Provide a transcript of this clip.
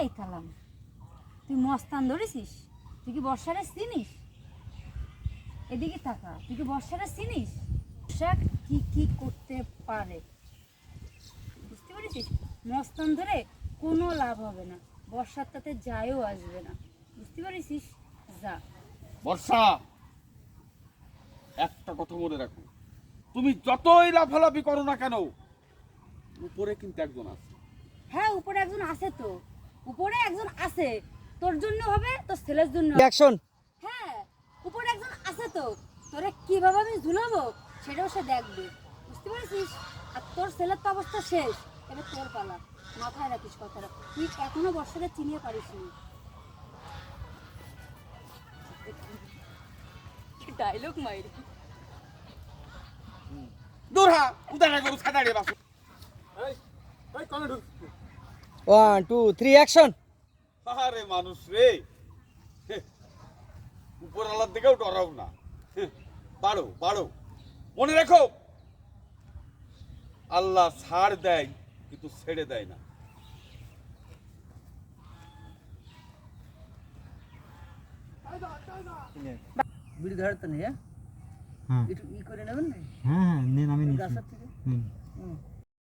এই কালাম, তুই মস্তান ধরেছিস? তুই কি বর্ষারে চিনিস? এদিকে তাকা, তুই কি বর্ষারে চিনিস? বর্ষা কি কি করতে পারে বুঝতে পেরেছিস? মস্তান ধরে কোনো লাভ হবে না, বর্ষার তাতে যায়ও আসবে না, বুঝতে পেরেছিস? যা। বর্ষা, একটা কথা মনে রাখো, তুমি যতই লাফালাফি করো না কেন, উপরে কিন্তু একজন আছে। হ্যাঁ, উপরে একজন আছে তো, উপরে একজন আছে, তোর জন্য হবে, তোর ছেলের জন্য। অ্যাকশন। হ্যাঁ, উপরে একজন আছে তো, তোরে কিভাবে আমি ঝুলাবো সেটাও সে দেখবে, বুঝতে পেরেছিস? আর তোর ছেলের তো অবস্থা শেষ, এবার তোর পালা, মাথায় রাখিস কথাটা। তুই এখনো বর্ষাকে চিনিয়ে পারিস নি। ডায়লগ মাইরি। দূর হা, উদাহরণ করো ছাতাড়ে বাসু। এই, এই কোনে ঢুকছিস? 1 2 3 অ্যাকশন। আরে মানুষ রে, উপর আলার দিকেও ডরাও না, বাড়ো বাড়ো। মনে রাখো, আল্লাহ ছাড় দেয় কিন্তু ছেড়ে দেয় না। বিড়ি ধরে তো নেই, হ্যাঁ হ্যাঁ একটু ই করে নেবেন না? হ্যাঁ হ্যাঁ নেন আমি নিচ্ছি গাছের থেকে নিন। হুম।